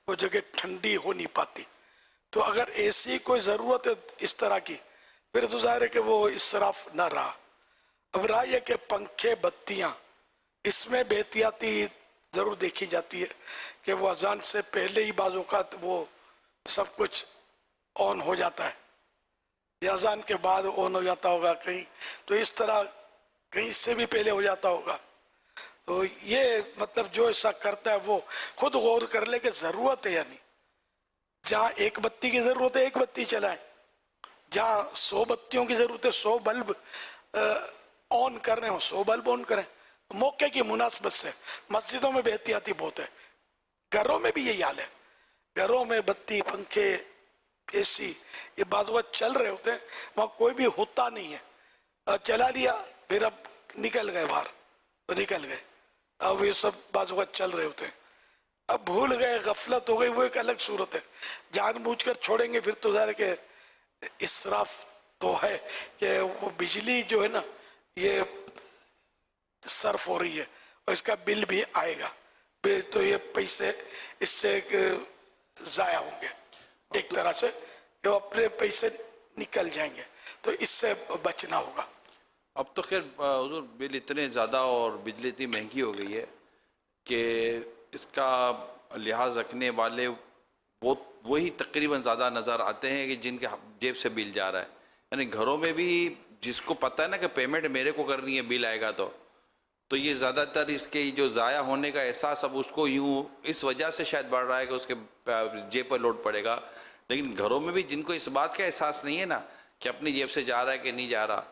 وہ جگہ ٹھنڈی ہو نہیں پاتی. تو اگر ایسی کوئی ضرورت ہے اس طرح کی پھر تو ظاہر ہے کہ وہ اسراف نہ رہا. اب رہا یہ کہ پنکھے بتیاں اس میں بے احتیاطی ضرور دیکھی جاتی ہے کہ وہ اذان سے پہلے ہی بعض اوقات وہ سب کچھ آن ہو جاتا ہے یا اذان کے بعد آن ہو جاتا ہوگا کہیں, تو اس طرح کہیں سے بھی پہلے ہو جاتا ہوگا. تو یہ مطلب جو ایسا کرتا ہے وہ خود غور کر لے کہ ضرورت ہے یا نہیں. جہاں ایک بتی کی ضرورت ہے ایک بتی چلائیں, جہاں 100 بتیوں کی ضرورت ہے 100 بلب آن کر رہے ہوں 100 بلب آن کریں. موقع کی مناسبت سے مسجدوں میں بے احتیاطی بہت ہے, گھروں میں بھی یہی حال ہے. گھروں میں بتی پنکھے اے سی یہ بعض وقت چل رہے ہوتے ہیں, وہاں کوئی بھی ہوتا نہیں ہے, چلا لیا پھر اب نکل گئے باہر تو نکل گئے. اب یہ سب بعض وقت چل رہے ہوتے ہیں, اب بھول گئے غفلت ہو گئی وہ ایک الگ صورت ہے. جان بوجھ کر چھوڑیں گے پھر تو ظاہر ہے کہ اسراف تو ہے کہ وہ بجلی جو ہے نا یہ صرف ہو رہی ہے اور اس کا بل بھی آئے گا, تو یہ پیسے اس سے ضائع ہوں گے ایک طرح سے کہ وہ اپنے پیسے نکل جائیں گے, تو اس سے بچنا ہوگا. اب تو خیر حضور بل اتنے زیادہ اور بجلی اتنی مہنگی ہو گئی ہے کہ اس کا لحاظ رکھنے والے وہی تقریباً زیادہ نظر آتے ہیں کہ جن کے جیب سے بل جا رہا ہے. یعنی گھروں میں بھی جس کو پتہ ہے نا کہ پیمنٹ میرے کو کرنی ہے بل آئے گا تو یہ زیادہ تر اس کے جو ضائع ہونے کا احساس اب اس کو یوں اس وجہ سے شاید بڑھ رہا ہے کہ اس کے جیب پر لوڈ پڑے گا. لیکن گھروں میں بھی جن کو اس بات کا احساس نہیں ہے نا کہ اپنی جیب سے جا رہا ہے کہ نہیں جا رہا,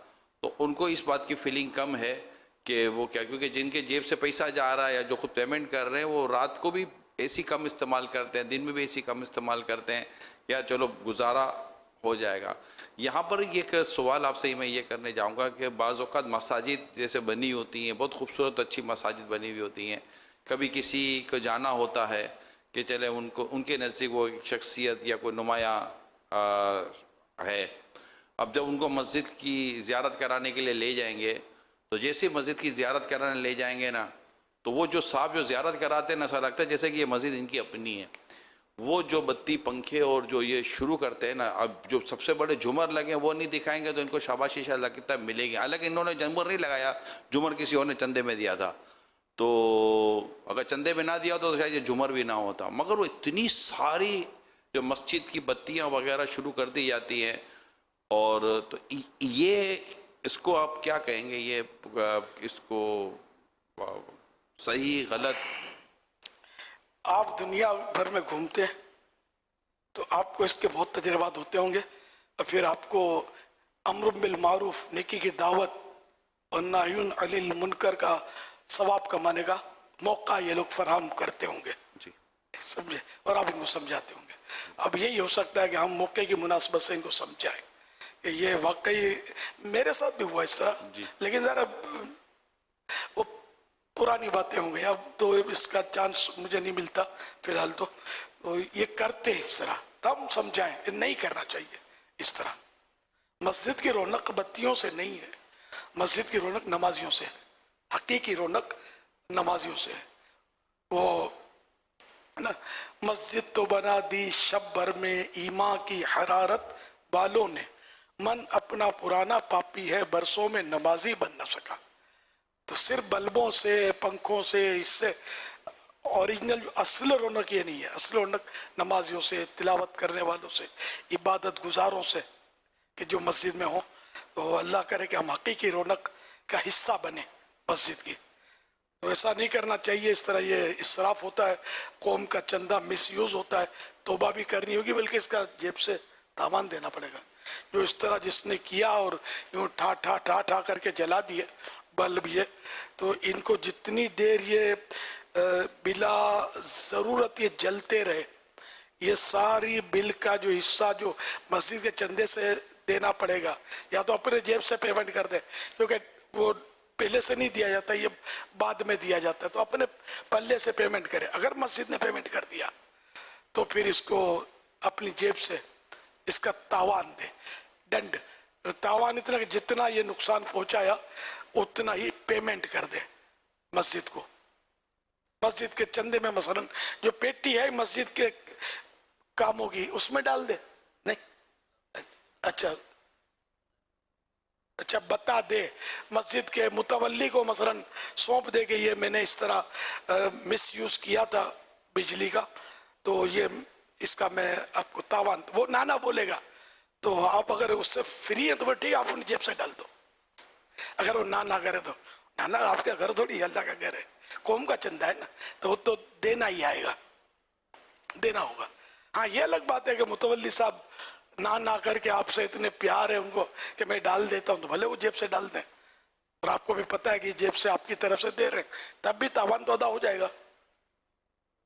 تو ان کو اس بات کی فیلنگ کم ہے کہ وہ کیا, کیونکہ جن کے جیب سے پیسہ جا رہا ہے یا جو خود پیمنٹ کر رہے ہیں وہ رات کو بھی اے سی کم استعمال کرتے ہیں, دن میں بھی اے سی کم استعمال کرتے ہیں, یا چلو گزارا ہو جائے گا. یہاں پر ایک سوال آپ سے میں یہ کرنے جاؤں گا کہ بعض اوقات مساجد جیسے بنی ہوتی ہیں, بہت خوبصورت اچھی مساجد بنی ہوئی ہوتی ہیں, کبھی کسی کو جانا ہوتا ہے کہ چلے ان کے نزدیک وہ ایک شخصیت یا کوئی نمایاں ہے. اب جب ان کو مسجد کی زیارت کرانے کے لیے لے جائیں گے تو جیسے مسجد کی زیارت کرانے لے جائیں گے نا تو وہ جو صاحب جو زیارت کراتے ہیں نا ایسا لگتا ہے جیسے کہ یہ مسجد ان کی اپنی ہے. وہ جو بتی پنکھے اور جو یہ شروع کرتے ہیں نا, اب جو سب سے بڑے جھومر لگے وہ نہیں دکھائیں گے تو ان کو شاباشی شاید لگتا ملے گی. حالانکہ انہوں نے جھومر نہیں لگایا, جھومر کسی اور نے چندے میں دیا تھا, تو اگر چندے میں نہ دیا ہوتا تو شاید یہ جھومر بھی نہ ہوتا. مگر وہ اتنی ساری جو مسجد کی بتیاں وغیرہ شروع کر دی جاتی ہیں, اور تو یہ اس کو آپ کیا کہیں گے, یہ اس کو صحیح غلط؟ آپ دنیا بھر میں گھومتے ہیں تو آپ کو اس کے بہت تجربات ہوتے ہوں گے, اور پھر آپ کو امر بالمعروف نیکی کی دعوت اور نہی عن المنکر کا ثواب کمانے کا موقع یہ لوگ فراہم کرتے ہوں گے, جی سمجھے, اور آپ ان کو سمجھاتے ہوں گے. اب یہی ہو سکتا ہے کہ ہم موقع کی مناسبت سے ان کو سمجھائیں کہ یہ واقعی میرے ساتھ بھی ہوا اس طرح, جی لیکن ذرا وہ پرانی باتیں ہوں گی, اب تو اس کا چانس مجھے نہیں ملتا فی الحال. تو یہ کرتے ہیں اس طرح, تو ہم سمجھائیں کہ نہیں کرنا چاہیے اس طرح. مسجد کی رونق بتیوں سے نہیں ہے, مسجد کی رونق نمازیوں سے ہے, حقیقی رونق نمازیوں سے ہے. وہ مسجد تو بنا دی شب بھر میں ایمان کی حرارت والوں نے, من اپنا پرانا پاپی ہے برسوں میں نمازی بن نہ سکا. تو صرف بلبوں سے پنکھوں سے اس سے اوریجنل اصل رونق یہ نہیں ہے. اصل رونق نمازیوں سے, تلاوت کرنے والوں سے, عبادت گزاروں سے کہ جو مسجد میں ہوں. تو اللہ کرے کہ ہم حقیقی رونق کا حصہ بنے مسجد کی. تو ایسا نہیں کرنا چاہیے, اس طرح یہ اسراف ہوتا ہے, قوم کا چندہ مس یوز ہوتا ہے. توبہ بھی کرنی ہوگی بلکہ اس کا جیب سے تاوان دینا پڑے گا. جو اس طرح جس نے کیا اور یوں ٹھا ٹھا ٹھا ٹھا کر کے جلا دیے بلب یہ, تو ان کو جتنی دیر یہ بلا ضرورت یہ جلتے رہے, یہ ساری بل کا جو حصہ جو مسجد کے چندے سے دینا پڑے گا, یا تو اپنے جیب سے پیمنٹ کر دے کیونکہ وہ پہلے سے نہیں دیا جاتا, یہ بعد میں دیا جاتا ہے, تو اپنے پلے سے پیمنٹ کرے. اگر مسجد نے پیمنٹ کر دیا تو پھر اس کو اپنی جیب سے اس کا تاوان دے, ڈنڈ تاوان اتنا کہ جتنا یہ نقصان پہنچایا اتنا ہی پیمنٹ کر دے مسجد کو. مسجد کے چندے میں مثلا جو پیٹی ہے مسجد کے काम होगी उसमें डाल दे, नहीं अच्छा बता दे, मस्जिद के मुतवल्ली को मसलन सौंप दे कि ये मैंने इस तरह मिस यूज किया था बिजली का, तो ये इसका मैं आपको तावान, वो नाना बोलेगा तो आप अगर उससे फ्री है तो फिर ठीक है, आप अपनी जेब से डाल दो। अगर वो ना करे तो नाना आपके घर थोड़ी अल्लाह का घर है, कौम का चंदा है ना, तो वो तो देना ही आएगा, देना होगा। हाँ ये अलग बात है कि मुतवल्ली साहब ना करके आपसे इतने प्यार है उनको कि मैं डाल देता हूँ, तो भले वो जेब से डाल दें, और आपको भी पता है कि जेब से आपकी तरफ से दे रहे हैं, तब भी तावान तो अदा हो जाएगा।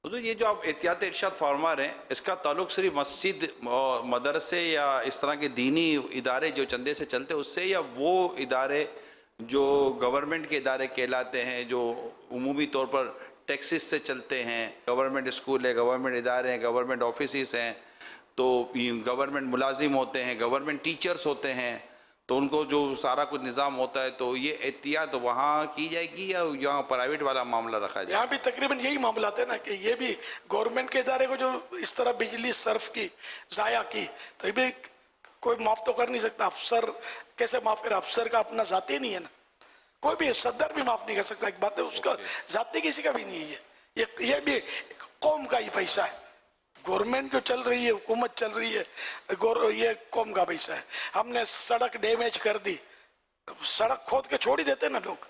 तो ये जो आप एहतियात इरशाद फरमा रहे हैं, इसका ताल्लुक सिर्फ मस्जिद और मदरसे या इस तरह के दीनी इदारे जो चंदे से चलते हैं उससे, या वो इदारे जो गवर्नमेंट के इदारे कहलाते हैं जो उमूमी तौर पर टैक्सेस से चलते हैं, गवर्नमेंट स्कूल है, गवर्नमेंट इदारे हैं, गवर्नमेंट ऑफिस हैं, तो गवर्नमेंट मुलाजिम होते हैं, गवर्नमेंट टीचर्स होते हैं, तो उनको जो सारा कुछ निज़ाम होता है, तो ये एहतियात वहाँ की जाएगी या यहाँ प्राइवेट वाला मामला रखा जाए? यहाँ भी तकरीबन यही मामला है ना कि ये भी गवर्नमेंट के इदारे को जो इस तरह बिजली सर्फ की ज़ाया की, तो ये भी कोई माफ़ तो कर नहीं सकता। अफसर कैसे माफ़ करे, अफसर का अपना ज़ाती नहीं है ना, कोई भी सदर भी माफ़ नहीं कर सकता, एक बात है, उसका ज़ाती किसी का भी नहीं है, ये भी कौम का ही पैसा है, गवर्नमेंट जो चल रही है, हुकूमत चल रही है, ये कौम का पैसा है। हमने सड़क डैमेज कर दी, सड़क खोद के छोड़ ही देते ना लोग,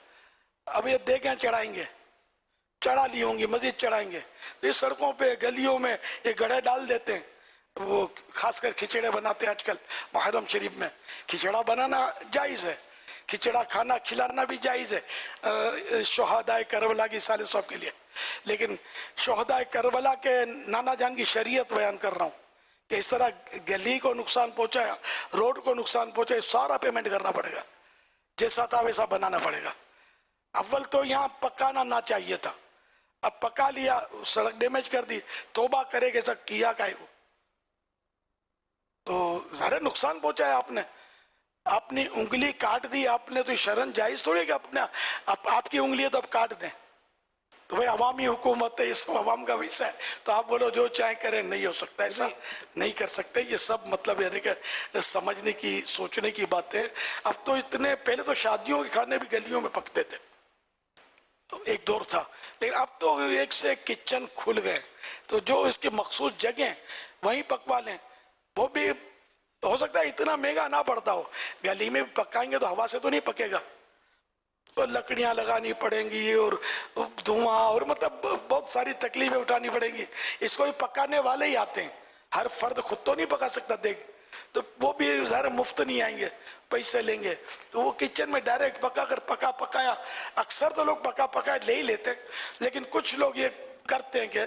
अब ये देखें चढ़ाएंगे, चढ़ा ली होंगी, मस्जिद चढ़ाएंगे, तो ये सड़कों पे गलियों में ये गड्ढे डाल देते हैं, वो खासकर खिचड़े बनाते हैं आजकल मुहर्रम शरीफ में, खिचड़ा बनाना जायज़ है, खिचड़ा खाना खिलाना भी जायज़ है शोहदाए करबला की साले साहब के लिए, लेकिन शोहदाए करबला के नाना जान की शरीयत बयान कर रहा हूँ कि इस तरह गली को नुकसान पहुँचाया, रोड को नुकसान पहुँचाया, सारा पेमेंट करना पड़ेगा, जैसा था वैसा बनाना पड़ेगा। अव्वल तो यहाँ पकाना ना चाहिए था, अब पका लिया, सड़क डैमेज कर दी, तौबा करे कि सब किया काहे को, तो सारे नुकसान पहुँचाया आपने, अपनी उंगली काट दी आपने, तो शरण जायज़ थोड़ी कि अपने आपकी उंगली तो अब काट दें, तो भाई अवामी हुकूमत है, ये सब अवाम का विषय है, तो आप बोलो जो चाहे करें, नहीं हो सकता, ऐसा नहीं कर सकते। ये सब मतलब यानी कि समझने की सोचने की बातें। अब तो इतने, पहले तो शादियों के खाने भी गलियों में पकते थे, तो एक दौर था, लेकिन अब तो एक से एक किचन खुल गए, तो जो इसकी मखसूस जगह वहीं पकवा लें, वो भी हो सकता है इतना महंगा ना पड़ता हो, गली में पकाएंगे तो हवा से तो नहीं पकेगा, तो लकड़ियां लगानी पड़ेंगी और धुआं और मतलब बहुत सारी तकलीफें उठानी पड़ेंगी, इसको भी पकाने वाले ही आते हैं, हर फर्द खुद तो नहीं पका सकता देख, तो वो भी ज़रा मुफ्त नहीं आएंगे, पैसे लेंगे, तो वो किचन में डायरेक्ट पकाया, अक्सर तो लोग पका ले ही लेते हैं, लेकिन कुछ लोग ये करते हैं कि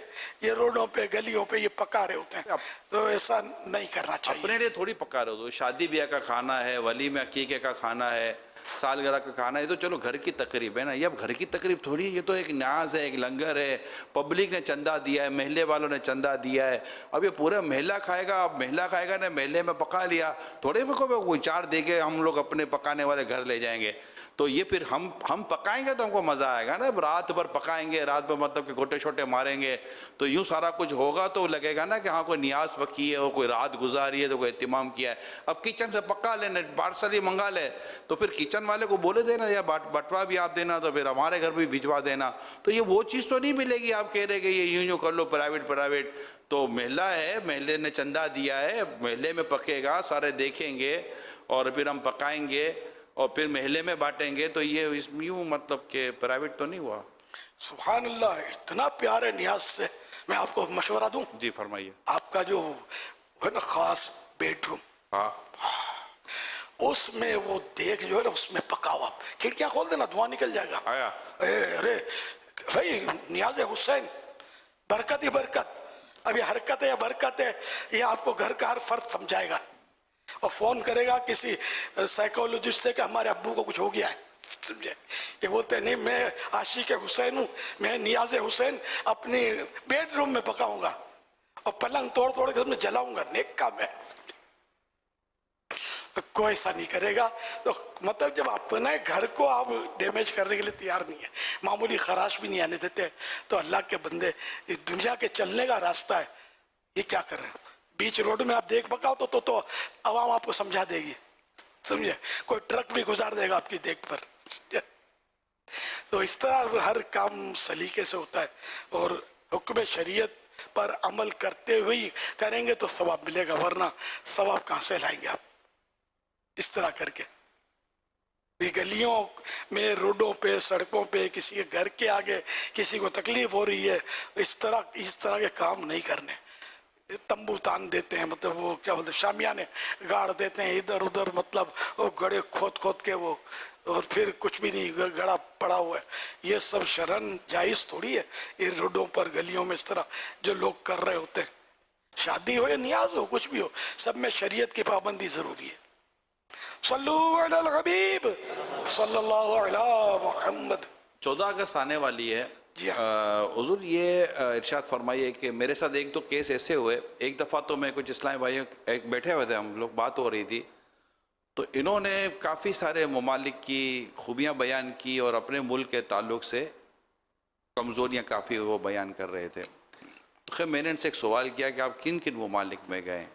ये रोडों पे गलियों पे ये पका रहे होते हैं, तो ऐसा नहीं करना चाहिए। अपने लिए थोड़ी पका रहे हो, तो शादी ब्याह का खाना है, वलीमे अकीके का खाना है, सालगिरह का खाना है, तो चलो घर की तकरीब है ना, ये अब घर की तकरीब थोड़ी है, ये तो एक न्याज है, एक लंगर है, पब्लिक ने चंदा दिया है, महल्ले वालों ने चंदा दिया है, अब ये पूरा महल्ला खाएगा, अब महल्ला खाएगा ना, महल्ले में पका लिया, थोड़े में कोई चार दे के हम लोग अपने पकाने वाले घर ले जाएंगे, तो ये फिर हम पकाएंगे तो हमको मज़ा आएगा ना, रात भर पकाएंगे, रात भर मतलब कि गोटे छोटे मारेंगे, तो यूँ सारा कुछ होगा तो लगेगा ना कि हाँ कोई नियाज पकी है, कोई रात गुजारी है, तो कोई एहतिमाम किया है। अब किचन से पका लेना, पार्सल ही मंगा ले, तो फिर किचन वाले को बोले देना या बटवा भी आप देना, तो फिर हमारे घर भी भिजवा देना, तो ये वो चीज़ तो नहीं मिलेगी। आप कह रहे कि ये यूँ कर लो प्राइवेट, तो महल्ला है, महल्ले ने चंदा दिया है, महल्ले में पकेगा, सारे देखेंगे और फिर हम पकाएंगे और फिर महल्ले में बांटेंगे, तो ये यूँ मतलब कि प्राइवेट तो नहीं हुआ। सुभान अल्लाह, इतना प्यार है नियाज से। मैं आपको मशवरा दूं? जी फरमाइए। आपका जो है ना खास बेडरूम, हाँ, उसमें वो देख जो है ना, उसमें पकाओ, आप खिड़कियां खोल देना, धुआं निकल जाएगा। आया अरे भाई नियाज हुसैन, बरकत ही बरकत। अभी हरकत है या बरकत है, ये आपको घर का हर फर्द समझाएगा और फोन करेगा किसी साइकोलॉजिस्ट से कि हमारे अब्बू को कुछ हो गया है, समझे। ये बोलते हैं नहीं, मैं आशिक हुसैन हूँ, मैं नियाज हुसैन अपनी बेडरूम में पकाऊंगा और पलंग तोड़ के उसमें जलाऊंगा, नेक काम है। कोई ऐसा नहीं करेगा। तो मतलब जब अपने घर को आप डैमेज करने के लिए तैयार नहीं है, मामूली खराश भी नहीं आने देते, तो अल्लाह के बंदे, इस दुनिया के चलने का रास्ता है, ये क्या कर रहे हैं? बीच रोड में आप देख पकाओ तो आवाम आपको समझा देगी, समझे, कोई ट्रक भी गुजार देगा आपकी देख पर। तो इस तरह हर काम सलीके से होता है, और हुक्म शरीयत पर अमल करते हुए ही करेंगे तो सवाब मिलेगा, वरना सवाब कहाँ से लाएंगे आप इस तरह करके। ये गलियों में, रोडों पे, सड़कों पे, किसी के घर के आगे किसी को तकलीफ हो रही है, इस तरह के काम नहीं करने। तंबू तान देते हैं, मतलब वो क्या बोलते हैं, शामियाने गाड़ देते हैं इधर उधर, मतलब वो गड़े खोद के वो, और फिर कुछ भी नहीं, गड़ा पड़ा हुआ है। ये सब शरन जायज़ थोड़ी है ये रोडों पर, गलियों में इस तरह जो लोग कर रहे होते हैं। शादी हो या नियाज हो, कुछ भी हो, सब में शरीयत की पाबंदी ज़रूरी है। सल्लू अलल हबीब सल्लल्लाहु अलैहि मुहम्मद। 14 अगस्त आने वाली है। जी हाँ। हुजूर ये इरशाद फरमाइए कि मेरे साथ एक दो केस ऐसे हुए, एक दफ़ा तो मैं कुछ इस्लामी भाइयों एक बैठे हुए थे, हम लोग बात हो रही थी, तो इन्होंने काफ़ी सारे ममालिक की खूबियाँ बयान की और अपने मुल्क के ताल्लुक़ से कमज़ोरियाँ काफ़ी वो बयान कर रहे थे। तो खैर मैंने इनसे एक सवाल किया कि आप किन किन ममालिक में गए,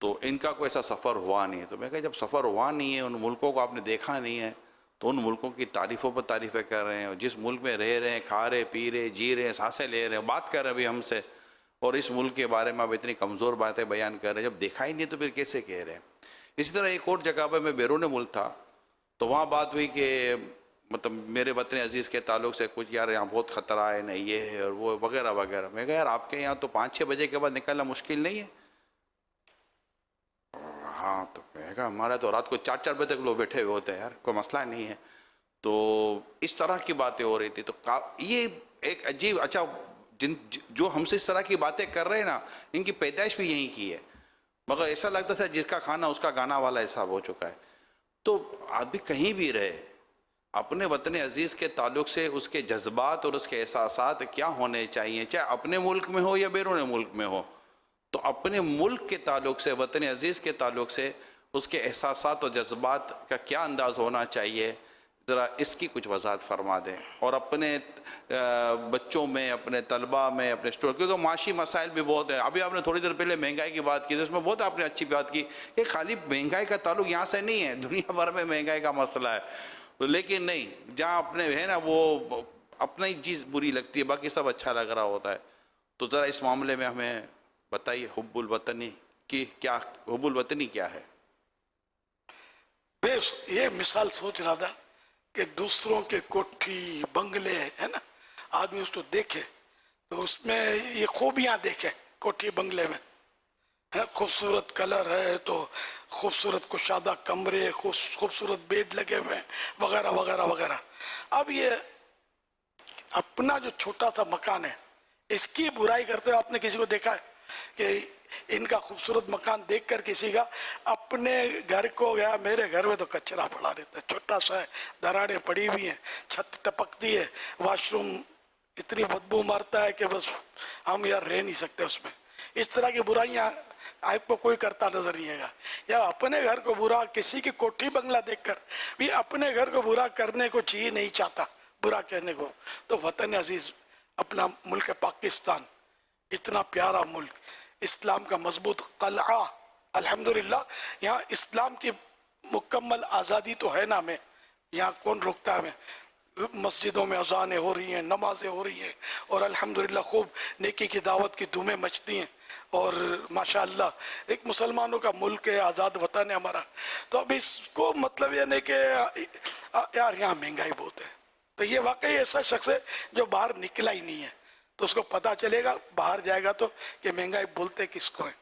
तो इनका कोई ऐसा सफ़र हुआ नहीं है। तो मैं कहा जब सफ़र हुआ नहीं है, उन मुल्कों को आपने देखा नहीं है, तो उन मुल्कों की तारीफ़ों पर तारीफ़ें कर रहे हैं, और जिस मुल्क में रह रहे हैं, खा रहे, पी रहे, जी रहे हैं, सांसें ले रहे हैं, बात कर रहे हैं अभी हमसे, और इस मुल्क के बारे में आप इतनी कमज़ोर बातें बयान कर रहे हैं, जब देखा ही नहीं तो फिर कैसे कह रहे हैं। इसी तरह एक और जगह पर मैं बैरून मुल्क था, तो वहाँ बात हुई कि मतलब मेरे वतन अजीज़ के ताल्लुक़ से कुछ, यार यहाँ बहुत ख़तरा है, नहीं ये है और वो वगैरह वगैरह। मैं कहा यार आपके यहाँ तो 5-6 बजे के बाद निकलना मुश्किल नहीं है? हाँ, तो मैं कहा हमारा तो रात को 4-4 बजे तक लोग बैठे हुए होते हैं यार, कोई मसला नहीं है। तो इस तरह की बातें हो रही थी। तो ये एक अजीब, अच्छा जो हमसे इस तरह की बातें कर रहे हैं ना, इनकी पैदाइश भी यहीं की है, मगर ऐसा लगता था जिसका खाना उसका गाना वाला हिसाब हो चुका है। तो आदमी कहीं भी रहे, अपने वतन अजीज़ के ताल्लुक़ से उसके जज्बात और उसके एहसासात क्या होने चाहिए, चाहे अपने मुल्क में हो या बैरून मुल्क में हो। तो अपने मुल्क के ताल्लुक़ से, वतन अजीज़ के ताल्लुक़ से उसके एहसासात और जज्बात का क्या अंदाज़ होना चाहिए, ज़रा इसकी कुछ वजाहत फरमा दें। और अपने बच्चों में, अपने तलबा में, अपने स्टूडेंट, क्योंकि माशी मसाइल भी बहुत है। अभी आपने थोड़ी देर पहले महंगाई की बात की, तो उसमें बहुत आपने अच्छी बात की कि खाली महंगाई का ताल्लुक़ यहाँ से नहीं है, दुनिया भर में महंगाई का मसला है। तो लेकिन नहीं, जहाँ अपने है ना वो अपना ही चीज़ बुरी लगती है, बाकी सब अच्छा लग रहा होता है। तो ज़रा इस मामले में हमें बताइए, हुब्बुल वतनी की क्या, हुब्बुल वतनी क्या है? बेश, ये मिसाल सोच रहा था कि दूसरों के कोठी बंगले है ना, आदमी उसको देखे तो उसमें ये खूबियाँ देखे, कोठी बंगले में है, खूबसूरत कलर है, तो खूबसूरत कुशादा कमरे, खूबसूरत बेड लगे हुए हैं, वगैरह वगैरह वगैरह। अब ये अपना जो छोटा सा मकान है, इसकी बुराई करते हुए आपने किसी को देखा है कि इनका खूबसूरत मकान देखकर किसी का अपने घर को गया, मेरे घर में तो कचरा पड़ा रहता है, छोटा सा है, दरारें पड़ी हुई हैं, छत टपकती है, वॉशरूम इतनी बदबू मारता है कि बस हम यार रह नहीं सकते उसमें। इस तरह की बुराइयां आपको कोई करता नजर नहीं आएगा। या अपने घर को बुरा, किसी की कोठी बंगला देखकर भी अपने घर को बुरा करने को चाहिए नहीं चाहता, बुरा कहने को। तो वतन अजीज, अपना मुल्क पाकिस्तान, इतना प्यारा मुल्क, इस्लाम का मजबूत कलआ, अल्हम्दुलिल्लाह यहाँ इस्लाम की मुकम्मल आज़ादी तो है ना हमें, यहाँ कौन रोकता है हमें। मस्जिदों में अजानें हो रही हैं, नमाजें हो रही हैं, और अल्हम्दुलिल्लाह खूब नेकी की दावत की धूमें मचती हैं, और माशाअल्लाह एक मुसलमानों का मुल्क है, आज़ाद वतन है हमारा। तो अब इसको मतलब ये नहीं कि यार यहाँ महंगाई बहुत है, तो ये वाकई ऐसा शख्स है जो बाहर निकला ही नहीं है, तो उसको पता चलेगा बाहर जाएगा तो कि महंगाई बोलते किसको है।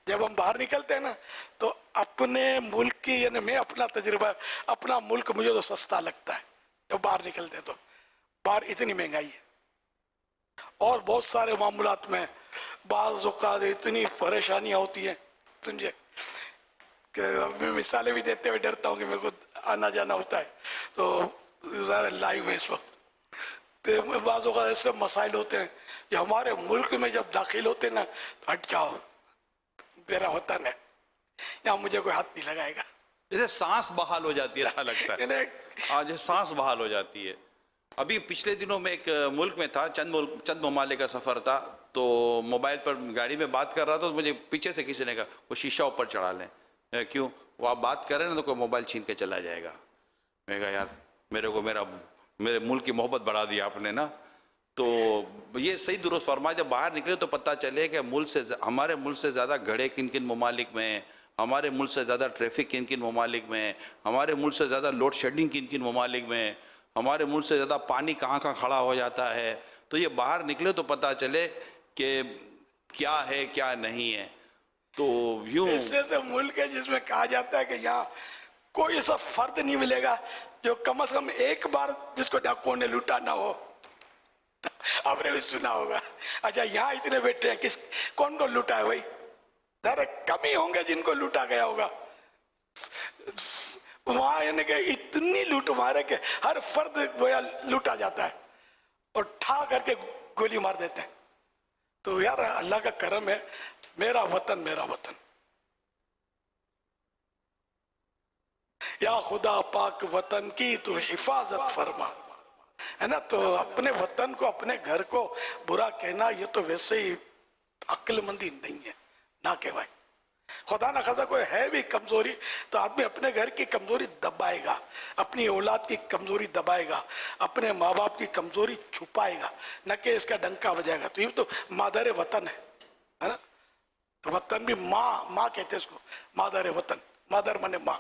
जब हम बाहर निकलते हैं ना, तो अपने मुल्क की, यानी मैं अपना तजुर्बा, अपना मुल्क मुझे तो सस्ता लगता है जब बाहर निकलते हैं। तो बाहर इतनी महंगाई है और बहुत सारे मामलात में बाज़ औक़ात इतनी परेशानियाँ होती हैं, समझे, कि मैं मिसालें भी देते हुए डरता हूँ कि मेरे को आना जाना होता है, तो ज़रा लाइव है इस वक्त। तो बाज़ औक़ात ऐसे मसाइल होते हैं कि हमारे मुल्क में जब दाखिल होते हैं ना, तो हट जाओ, मेरा वतन है, यहाँ मुझे कोई हाथ नहीं लगाएगा। जैसे सांस बहाल हो जाती है, ऐसा लगता है आज सांस बहाल हो जाती है। अभी पिछले दिनों में एक मुल्क में था, चंद ममालिक का सफ़र था, तो تو موبائل پر گاڑی میں بات کر رہا تھا تو مجھے پیچھے سے کسی نے کہا وہ شیشہ اوپر چڑھا لیں. کیوں؟ وہ آپ بات کریں نا تو کوئی موبائل چھین کے چلا جائے گا. میں کہا یار میرے ملک کی محبت بڑھا دی آپ نے نا. تو یہ صحیح درست فرمایا. جب باہر نکلے تو پتہ چلے کہ ہمارے ملک سے زیادہ گھڑے کن کن ممالک میں ہیں, ہمارے ملک سے زیادہ ٹریفک کن کن ممالک میں ہے, ہمارے ملک سے زیادہ لوڈ شیڈنگ کن کن ممالک میں ہے, ہمارے ملک سے زیادہ پانی کہاں کہاں کھڑا ہو جاتا ہے. تو یہ باہر نکلے تو پتہ چلے کہ کیا ہے کیا نہیں ہے. تو یوں ایسے ملک ہے جس میں کہا جاتا ہے کہ یہاں کوئی ایسا فرد نہیں ملے گا جو کم از کم ایک بار جس کو ڈاکوؤں نے لوٹا نہ ہو. آپ نے بھی سنا ہوگا. اچھا یہاں اتنے بیٹھے ہیں, کون کو لوٹا ہے بھائی؟ ذرا کم ہی ہوں گے جن کو لوٹا گیا ہوگا. وہاں یعنی کہ اتنی لوٹ مارے کہ ہر فرد گویا لوٹا جاتا ہے اور ٹھا کر کے گولی مار دیتے ہیں. تو یار اللہ کا کرم ہے, میرا وطن میرا وطن. یا خدا پاک وطن کی تو حفاظت فرما, ہے نا. تو اپنے وطن کو اپنے گھر کو برا کہنا یہ تو ویسے ہی عقل مندی نہیں ہے, نہ کہ بھائی خدا نہ خدا کوئی ہے بھی کمزوری تو آدمی اپنے گھر کی کمزوری دبائے گا, اپنی اولاد کی کمزوری دبائے گا, اپنے ماں باپ کی کمزوری چھپائے گا, نہ کہ اس کا ڈنکا بجائے گا. تو یہ تو مادر وطن ہے نا. وطن بھی ماں کہتے ہیں اس کو, مادر وطن, مادر مانے ماں.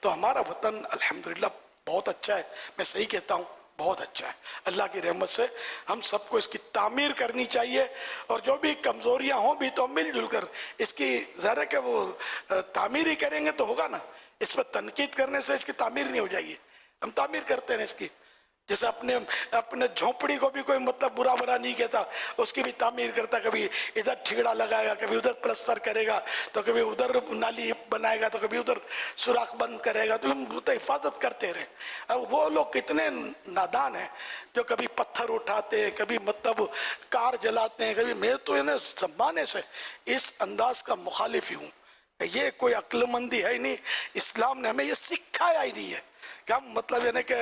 تو ہمارا وطن الحمدللہ بہت اچھا ہے, میں صحیح کہتا ہوں بہت اچھا ہے. اللہ کی رحمت سے ہم سب کو اس کی تعمیر کرنی چاہیے, اور جو بھی کمزوریاں ہوں بھی تو مل جل کر اس کی ذرا کہ وہ تعمیر ہی کریں گے تو ہوگا نا. اس پر تنقید کرنے سے اس کی تعمیر نہیں ہو جائے گی. ہم تعمیر کرتے ہیں اس کی, جیسے اپنے جھونپڑی کو بھی کوئی مطلب برا بھلا نہیں کہتا, اس کی بھی تعمیر کرتا. کبھی ادھر ٹھیکڑا لگائے گا, کبھی ادھر پلستر کرے گا, تو کبھی ادھر نالی بنائے گا, تو کبھی ادھر سوراخ بند کرے گا. تو ہم حفاظت کرتے رہے. اب وہ لوگ کتنے نادان ہیں جو کبھی پتھر اٹھاتے ہیں, کبھی مطلب کار جلاتے ہیں, کبھی. میں تو انہیں زمانے سے اس انداز کا مخالف ہی ہوں. یہ کوئی عقل مندی ہے ہی نہیں. اسلام نے ہمیں یہ سکھایا ہی نہیں ہے کہ ہم مطلب یعنی کہ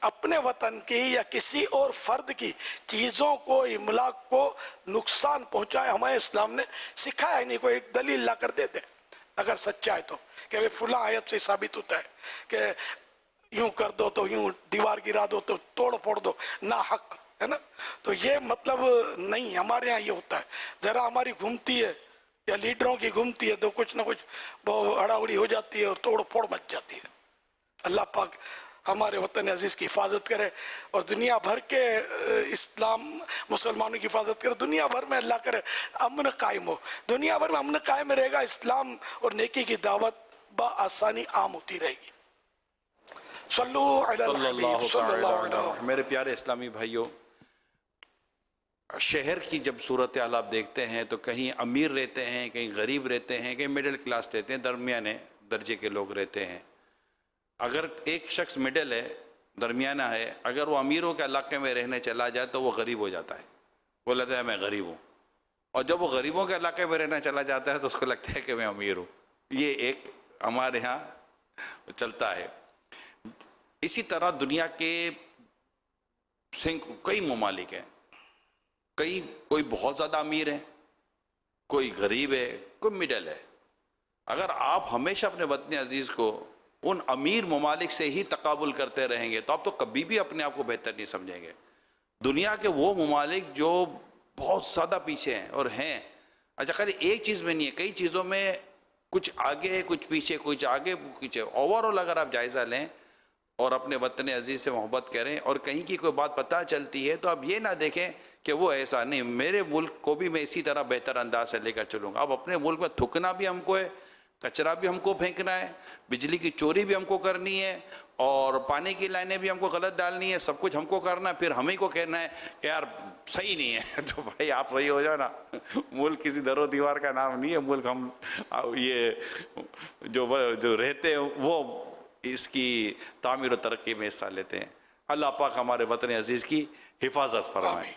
اپنے وطن کی یا کسی اور فرد کی چیزوں کو, املاک کو نقصان پہنچائے. ہمیں اسلام نے سکھایا ہی نہیں. کوئی ایک دلیل لا کر دے دے اگر سچا ہے تو, کہ فلاں آیت سے ثابت ہوتا ہے کہ یوں کر دو تو یوں دیوار گرا دو تو توڑ پھوڑ دو, نا حق ہے نا. تو یہ مطلب نہیں, ہمارے ہاں یہ ہوتا ہے. ذرا ہماری گھومتی ہے یا لیڈروں کی گھومتی ہے تو کچھ نہ کچھ اڑا اڑی ہو جاتی ہے اور توڑ پھوڑ مچ جاتی ہے. اللہ پاک ہمارے وطن عزیز کی حفاظت کرے اور دنیا بھر کے اسلام مسلمانوں کی حفاظت کرے. دنیا بھر میں اللہ کرے امن قائم ہو. دنیا بھر میں امن قائم رہے گا, اسلام اور نیکی کی دعوت بآسانی عام ہوتی رہے گی. صلو علی الحبیب صلی اللہ علیہ وسلم. میرے پیارے اسلامی بھائیوں, شہر کی جب صورتحال آپ دیکھتے ہیں تو کہیں امیر رہتے ہیں, کہیں غریب رہتے ہیں, کہیں مڈل کلاس رہتے ہیں, درمیانے درجے کے لوگ رہتے ہیں. اگر ایک شخص مڈل ہے, درمیانہ ہے, اگر وہ امیروں کے علاقے میں رہنے چلا جائے تو وہ غریب ہو جاتا ہے. وہ لگتا ہے میں غریب ہوں. اور جب وہ غریبوں کے علاقے میں رہنا چلا جاتا ہے تو اس کو لگتا ہے کہ میں امیر ہوں. یہ ایک ہمارے ہاں چلتا ہے. اسی طرح دنیا کے کئی ممالک ہیں, کوئی بہت زیادہ امیر ہے, کوئی غریب ہے, کوئی مڈل ہے. اگر آپ ہمیشہ اپنے وطن عزیز کو ان امیر ممالک سے ہی تقابل کرتے رہیں گے تو آپ تو کبھی بھی اپنے آپ کو بہتر نہیں سمجھیں گے. دنیا کے وہ ممالک جو بہت زیادہ پیچھے ہیں اور ہیں, اچھا خالی ایک چیز میں نہیں ہے, کئی چیزوں میں کچھ آگے ہے, کچھ پیچھے, کچھ آگے پیچھے. اوورآل اگر آپ جائزہ لیں اور اپنے وطن عزیز سے محبت کریں اور کہیں کی کوئی بات پتہ چلتی ہے تو آپ یہ نہ دیکھیں کہ وہ ایسا نہیں, میرے ملک کو بھی میں اسی طرح بہتر انداز سے لے کر چلوں گا. اب اپنے ملک میں تھکنا بھی ہم کو ہے, کچرا بھی ہم کو پھینکنا ہے, بجلی کی چوری بھی ہم کو کرنی ہے, اور پانی کی لائنیں بھی ہم کو غلط ڈالنی ہے. سب کچھ ہم کو کرنا ہے, پھر ہمیں کو کہنا ہے کہ یار صحیح نہیں ہے. تو بھائی آپ صحیح ہو جاؤ نا. ملک کسی در و دیوار کا نام نہیں ہے. ملک ہم یہ جو رہتے ہیں وہ اس کی تعمیر و ترقی میں حصہ لیتے ہیں. اللہ پاک ہمارے وطن عزیز کی حفاظت فرمائے.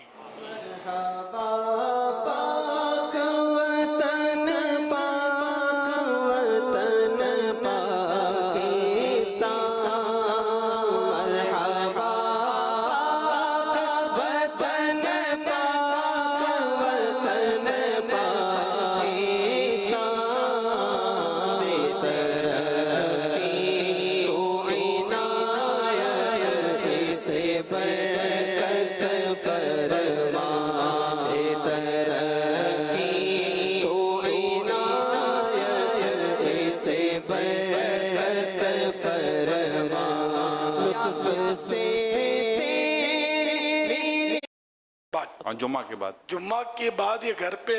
اور جمعہ کے بعد جمعہ کے بعد یہ گھر پہ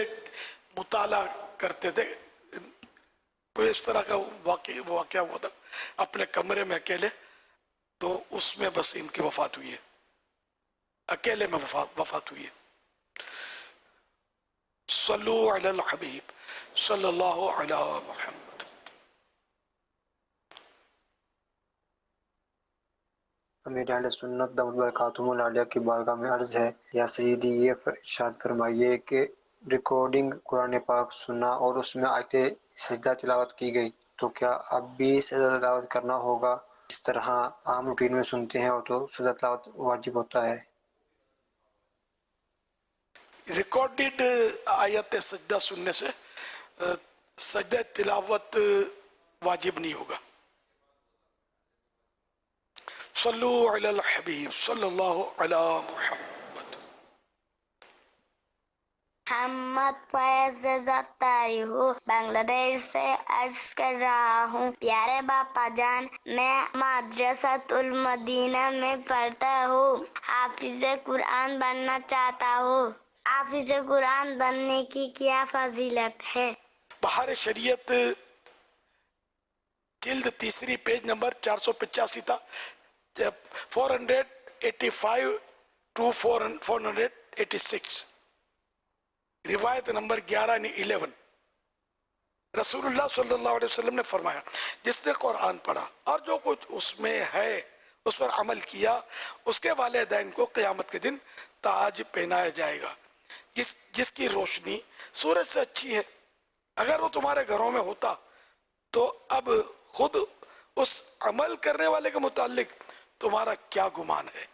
مطالعہ کرتے تھے. کوئی اس طرح کا واقعہ ہوا تھا اپنے کمرے میں اکیلے, تو اس میں بس ان کی وفات ہوئی ہے, اکیلے میں وفات ہوئی ہے. صلو علی الحبیب صلی اللہ علی محمد. امیر اہل سنت دامت برکاتہم العالیہ کی بارگاہ میں عرض ہے, یا سیدی یہ ارشاد فرمائیے کہ ریکارڈنگ قرآن پاک سنا اور اس میں آیت سجدہ تلاوت کی گئی, تو کیا اب بھی سجدہ تلاوت کرنا ہوگا؟ اس طرح عام روٹین میں سنتے ہیں اور تو سجدہ تلاوت واجب ہوتا ہے. ریکارڈڈ آیت سجدہ سننے سے سجدہ تلاوت واجب نہیں ہوگا. صلو علی الحبیب صلی اللہ علی محمد. محمد فیض زتاری ہوں, بنگلہ دیش سے عرض کر رہا ہوں. پیارے باپا جان, میں مدرسۃ المدینہ میں پڑھتا ہوں. حافظ قرآن بننا چاہتا ہوں. حافظ قرآن بننے کی کیا فضیلت ہے؟ بہار شریعت جلد تیسری پیج نمبر 485 تھا, 485 to 486, روایت نمبر 11 رسول اللہ صلی اللہ علیہ وسلم نے فرمایا, جس نے قرآن پڑھا اور جو کچھ اس میں ہے اس پر عمل کیا, اس کے والدین کو قیامت کے دن تاج پہنایا جائے گا جس کی روشنی سورج سے اچھی ہے. اگر وہ تمہارے گھروں میں ہوتا تو اب خود اس عمل کرنے والے کے متعلق تمہارا کیا گمان ہے؟